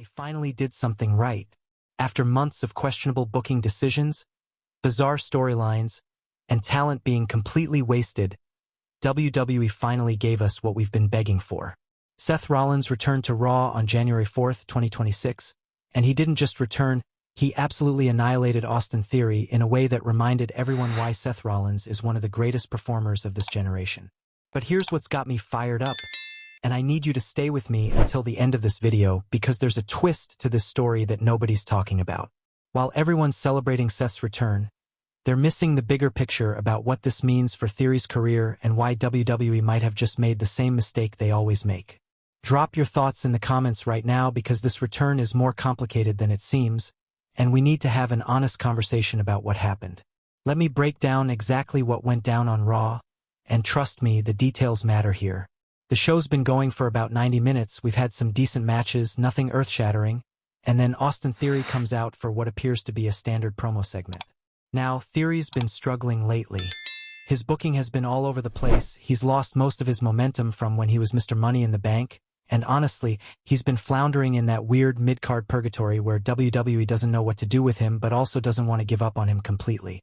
finally did something right. After months of questionable booking decisions, bizarre storylines, and talent being completely wasted, WWE finally gave us what we've been begging for. Seth Rollins returned to Raw on January 4th, 2026, and he didn't just return, he absolutely annihilated Austin Theory in a way that reminded everyone why Seth Rollins is one of the greatest performers of this generation. But here's what's got me fired up, and I need you to stay with me until the end of this video because there's a twist to this story that nobody's talking about. While everyone's celebrating Seth's return, they're missing the bigger picture about what this means for Theory's career and why WWE might have just made the same mistake they always make. Drop your thoughts in the comments right now because this return is more complicated than it seems, and we need to have an honest conversation about what happened. Let me break down exactly what went down on Raw, and trust me, the details matter here. The show's been going for about 90 minutes, we've had some decent matches, nothing earth-shattering, and then Austin Theory comes out for what appears to be a standard promo segment. Now, Theory's been struggling lately. His booking has been all over the place, he's lost most of his momentum from when he was Mr. Money in the Bank, and honestly, he's been floundering in that weird mid-card purgatory where WWE doesn't know what to do with him but also doesn't want to give up on him completely.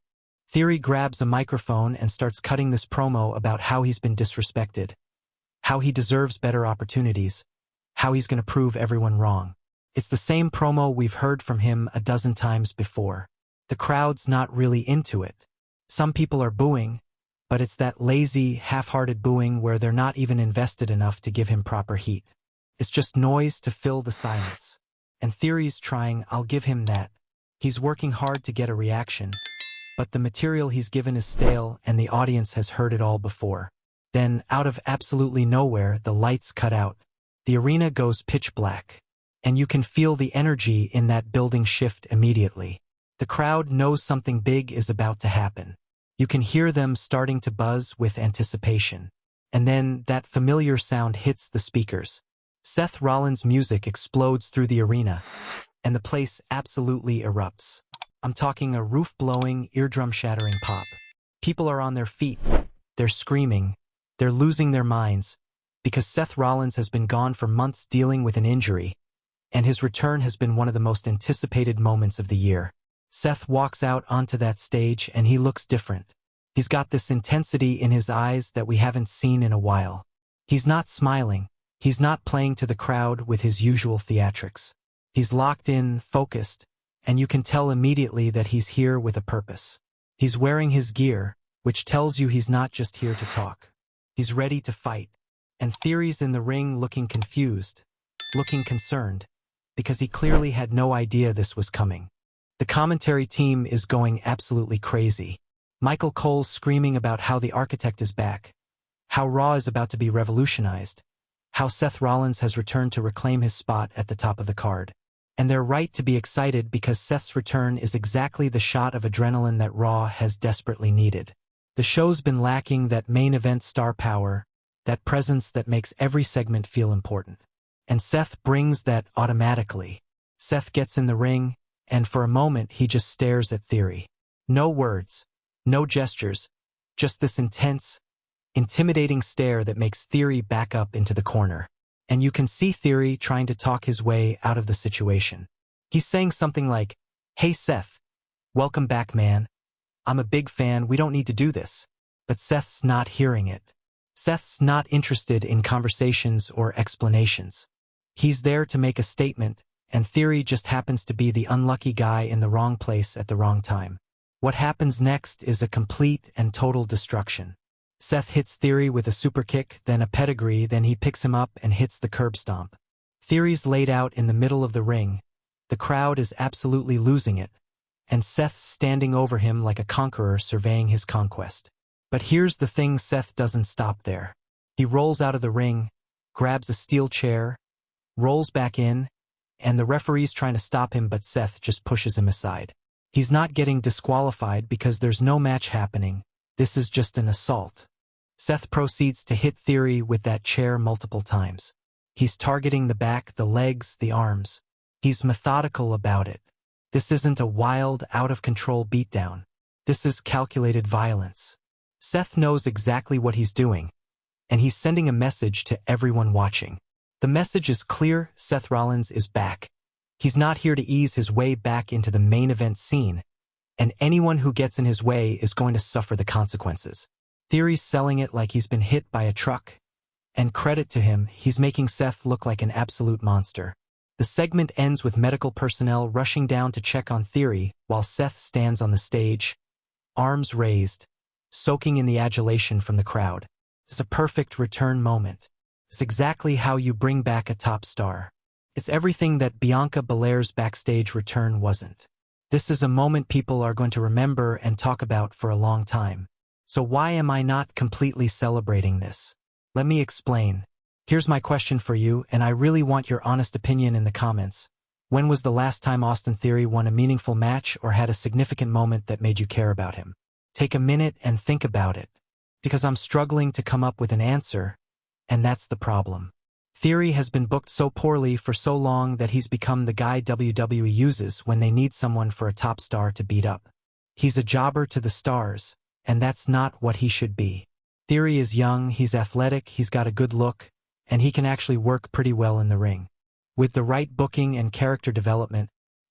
Theory grabs a microphone and starts cutting this promo about how he's been disrespected, how he deserves better opportunities, how he's going to prove everyone wrong. It's the same promo we've heard from him a dozen times before. The crowd's not really into it. Some people are booing, but it's that lazy, half-hearted booing where they're not even invested enough to give him proper heat. It's just noise to fill the silence. And Theory's trying, I'll give him that. He's working hard to get a reaction, but the material he's given is stale and the audience has heard it all before. Then, out of absolutely nowhere, the lights cut out. The arena goes pitch black. And you can feel the energy in that building shift immediately. The crowd knows something big is about to happen. You can hear them starting to buzz with anticipation. And then that familiar sound hits the speakers. Seth Rollins' music explodes through the arena, and the place absolutely erupts. I'm talking a roof-blowing, eardrum-shattering pop. People are on their feet. They're screaming. They're losing their minds, because Seth Rollins has been gone for months dealing with an injury, and his return has been one of the most anticipated moments of the year. Seth walks out onto that stage and he looks different. He's got this intensity in his eyes that we haven't seen in a while. He's not smiling. He's not playing to the crowd with his usual theatrics. He's locked in, focused, and you can tell immediately that he's here with a purpose. He's wearing his gear, which tells you he's not just here to talk. He's ready to fight. And Theory's in the ring looking confused, looking concerned, because he clearly had no idea this was coming. The commentary team is going absolutely crazy. Michael Cole's screaming about how the architect is back, how Raw is about to be revolutionized, how Seth Rollins has returned to reclaim his spot at the top of the card. And they're right to be excited because Seth's return is exactly the shot of adrenaline that Raw has desperately needed. The show's been lacking that main event star power, that presence that makes every segment feel important. And Seth brings that automatically. Seth gets in the ring, and for a moment he just stares at Theory. No words, no gestures, just this intense, intimidating stare that makes Theory back up into the corner. And you can see Theory trying to talk his way out of the situation. He's saying something like, "Hey Seth, welcome back man. I'm a big fan, we don't need to do this." But Seth's not hearing it. Seth's not interested in conversations or explanations. He's there to make a statement, and Theory just happens to be the unlucky guy in the wrong place at the wrong time. What happens next is a complete and total destruction. Seth hits Theory with a super kick, then a pedigree, then he picks him up and hits the curb stomp. Theory's laid out in the middle of the ring. The crowd is absolutely losing it, and Seth's standing over him like a conqueror surveying his conquest. But here's the thing, Seth doesn't stop there. He rolls out of the ring, grabs a steel chair, rolls back in, and the referee's trying to stop him, but Seth just pushes him aside. He's not getting disqualified because there's no match happening. This is just an assault. Seth proceeds to hit Theory with that chair multiple times. He's targeting the back, the legs, the arms. He's methodical about it. This isn't a wild, out-of-control beatdown. This is calculated violence. Seth knows exactly what he's doing, and he's sending a message to everyone watching. The message is clear: Seth Rollins is back, He's not here to ease his way back into the main event scene, and anyone who gets in his way is going to suffer the consequences. Theory's selling it like he's been hit by a truck, and credit to him, he's making Seth look like an absolute monster. The segment ends with medical personnel rushing down to check on Theory while Seth stands on the stage, arms raised, soaking in the adulation from the crowd. It's a perfect return moment. It's exactly how you bring back a top star. It's everything that Bianca Belair's backstage return wasn't. This is a moment people are going to remember and talk about for a long time. So why am I not completely celebrating this? Let me explain. Here's my question for you, and I really want your honest opinion in the comments. When was the last time Austin Theory won a meaningful match or had a significant moment that made you care about him? Take a minute and think about it. Because I'm struggling to come up with an answer, and that's the problem. Theory has been booked so poorly for so long that he's become the guy WWE uses when they need someone for a top star to beat up. He's a jobber to the stars, and that's not what he should be. Theory is young, he's athletic, he's got a good look, and he can actually work pretty well in the ring. With the right booking and character development,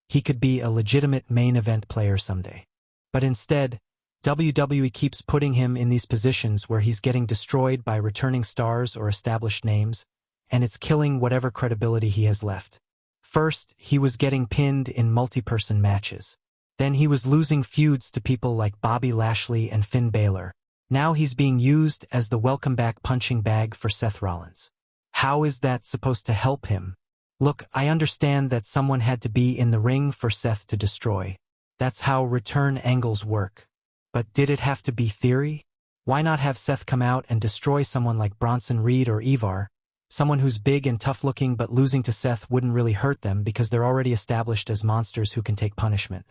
he could be a legitimate main event player someday. But instead, WWE keeps putting him in these positions where he's getting destroyed by returning stars or established names, and it's killing whatever credibility he has left. First, he was getting pinned in multi-person matches. Then he was losing feuds to people like Bobby Lashley and Finn Balor. Now he's being used as the welcome-back punching bag for Seth Rollins. How is that supposed to help him? Look, I understand that someone had to be in the ring for Seth to destroy. That's how return angles work. But did it have to be Theory? Why not have Seth come out and destroy someone like Bronson Reed or Ivar, someone who's big and tough-looking, but losing to Seth wouldn't really hurt them because they're already established as monsters who can take punishment?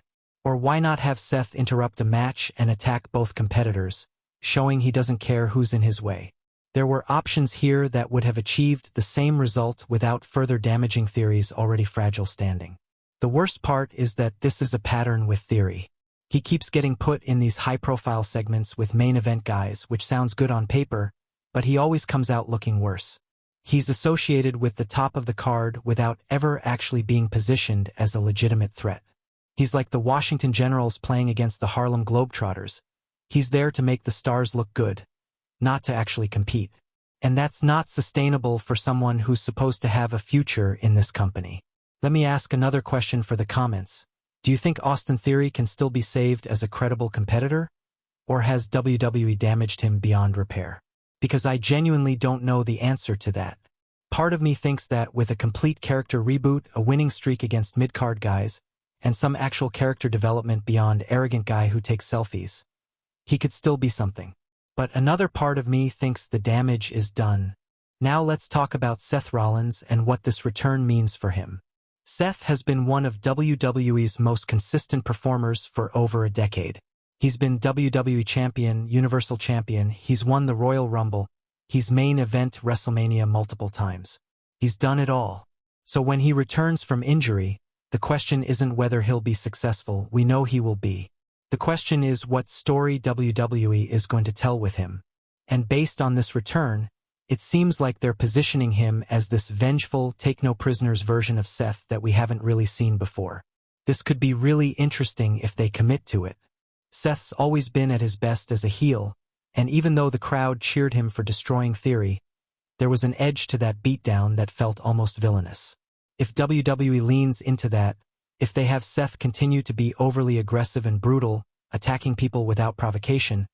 Or why not have Seth interrupt a match and attack both competitors, showing he doesn't care who's in his way? There were options here that would have achieved the same result without further damaging Theory's already fragile standing. The worst part is that this is a pattern with Theory. He keeps getting put in these high-profile segments with main event guys, which sounds good on paper, but he always comes out looking worse. He's associated with the top of the card without ever actually being positioned as a legitimate threat. He's like the Washington Generals playing against the Harlem Globetrotters. He's there to make the stars look good, not to actually compete. And that's not sustainable for someone who's supposed to have a future in this company. Let me ask another question for the comments. Do you think Austin Theory can still be saved as a credible competitor? Or has WWE damaged him beyond repair? Because I genuinely don't know the answer to that. Part of me thinks that with a complete character reboot, a winning streak against mid-card guys, and some actual character development beyond arrogant guy who takes selfies, he could still be something. But another part of me thinks the damage is done. Now let's talk about Seth Rollins and what this return means for him. Seth has been one of WWE's most consistent performers for over a decade. He's been WWE Champion, Universal Champion, he's won the Royal Rumble, he's main event WrestleMania multiple times. He's done it all. So when he returns from injury, the question isn't whether he'll be successful, we know he will be. The question is what story WWE is going to tell with him. And based on this return, it seems like they're positioning him as this vengeful, take-no-prisoners version of Seth that we haven't really seen before. This could be really interesting if they commit to it. Seth's always been at his best as a heel, and even though the crowd cheered him for destroying Theory, there was an edge to that beatdown that felt almost villainous. If WWE leans into that, if they have Seth continue to be overly aggressive and brutal, attacking people without provocation,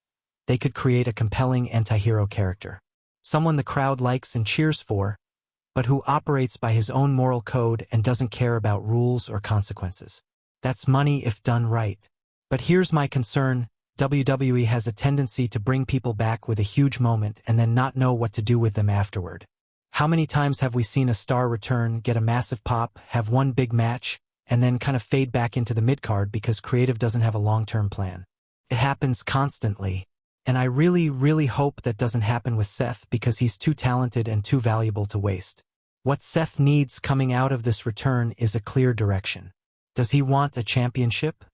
they could create a compelling anti-hero character. Someone the crowd likes and cheers for, but who operates by his own moral code and doesn't care about rules or consequences. That's money if done right. But here's my concern, WWE has a tendency to bring people back with a huge moment and then not know what to do with them afterward. How many times have we seen a star return, get a massive pop, have one big match, and then kind of fade back into the mid-card because creative doesn't have a long-term plan? It happens constantly. And I really, really hope that doesn't happen with Seth because he's too talented and too valuable to waste. What Seth needs coming out of this return is a clear direction. Does he want a championship?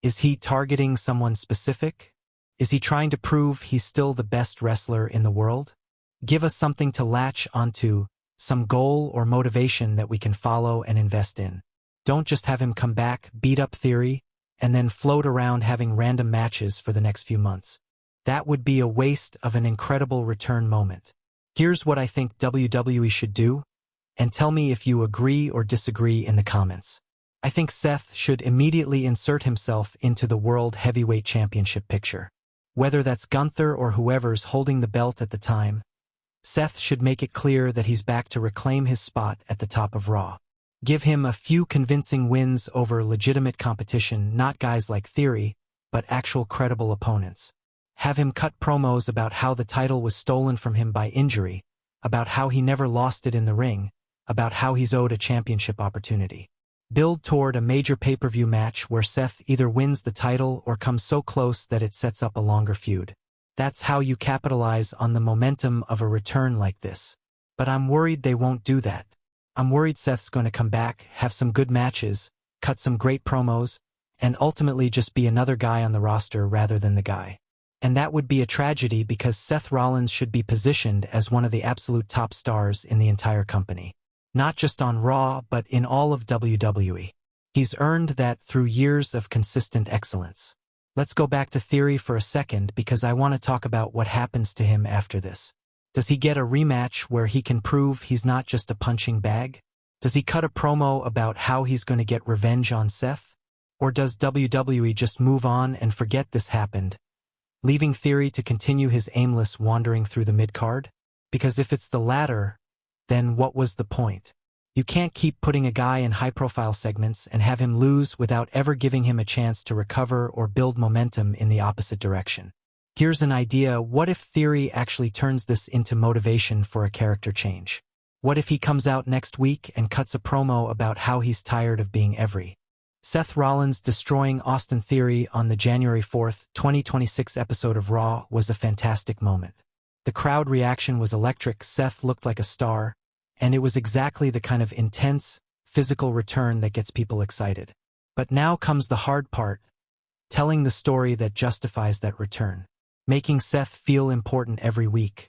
Is he targeting someone specific? Is he trying to prove he's still the best wrestler in the world? Give us something to latch onto, some goal or motivation that we can follow and invest in. Don't just have him come back, beat up Theory, and then float around having random matches for the next few months. That would be a waste of an incredible return moment. Here's what I think WWE should do, and tell me if you agree or disagree in the comments. I think Seth should immediately insert himself into the World Heavyweight Championship picture. Whether that's Gunther or whoever's holding the belt at the time, Seth should make it clear that he's back to reclaim his spot at the top of Raw. Give him a few convincing wins over legitimate competition, not guys like Theory, but actual credible opponents. Have him cut promos about how the title was stolen from him by injury, about how he never lost it in the ring, about how he's owed a championship opportunity. Build toward a major pay-per-view match where Seth either wins the title or comes so close that it sets up a longer feud. That's how you capitalize on the momentum of a return like this. But I'm worried they won't do that. I'm worried Seth's going to come back, have some good matches, cut some great promos, and ultimately just be another guy on the roster rather than the guy. And that would be a tragedy because Seth Rollins should be positioned as one of the absolute top stars in the entire company. Not just on Raw, but in all of WWE. He's earned that through years of consistent excellence. Let's go back to Theory for a second because I want to talk about what happens to him after this. Does he get a rematch where he can prove he's not just a punching bag? Does he cut a promo about how he's going to get revenge on Seth? Or does WWE just move on and forget this happened, leaving Theory to continue his aimless wandering through the mid-card? Because if it's the latter, then what was the point? You can't keep putting a guy in high-profile segments and have him lose without ever giving him a chance to recover or build momentum in the opposite direction. Here's an idea: what if Theory actually turns this into motivation for a character change? What if he comes out next week and cuts a promo about how he's tired of being every Seth Rollins destroying Austin Theory on the January 4th, 2026 episode of Raw was a fantastic moment. The crowd reaction was electric, Seth looked like a star, and it was exactly the kind of intense, physical return that gets people excited. But now comes the hard part, telling the story that justifies that return. Making Seth feel important every week.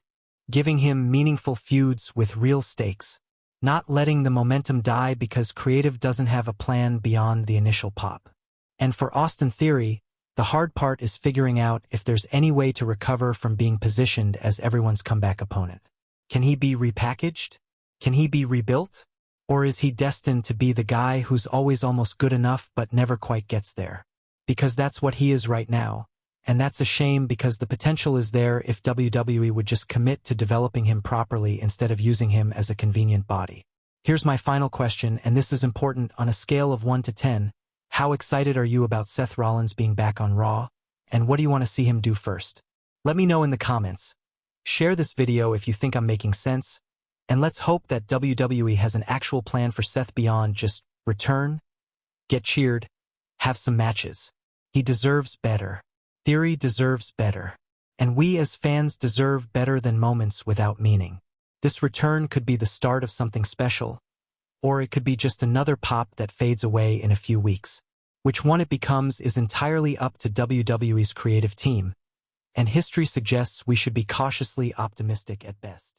Giving him meaningful feuds with real stakes. Not letting the momentum die because creative doesn't have a plan beyond the initial pop. And for Austin Theory, the hard part is figuring out if there's any way to recover from being positioned as everyone's comeback opponent. Can he be repackaged? Can he be rebuilt? Or is he destined to be the guy who's always almost good enough but never quite gets there? Because that's what he is right now, and that's a shame because the potential is there if WWE would just commit to developing him properly instead of using him as a convenient body. Here's my final question, and this is important. On a scale of 1 to 10, how excited are you about Seth Rollins being back on Raw, and what do you want to see him do first? Let me know in the comments. Share this video if you think I'm making sense, and let's hope that WWE has an actual plan for Seth beyond just return, get cheered, have some matches. He deserves better. Theory deserves better. And we as fans deserve better than moments without meaning. This return could be the start of something special, or it could be just another pop that fades away in a few weeks. Which one it becomes is entirely up to WWE's creative team, and history suggests we should be cautiously optimistic at best.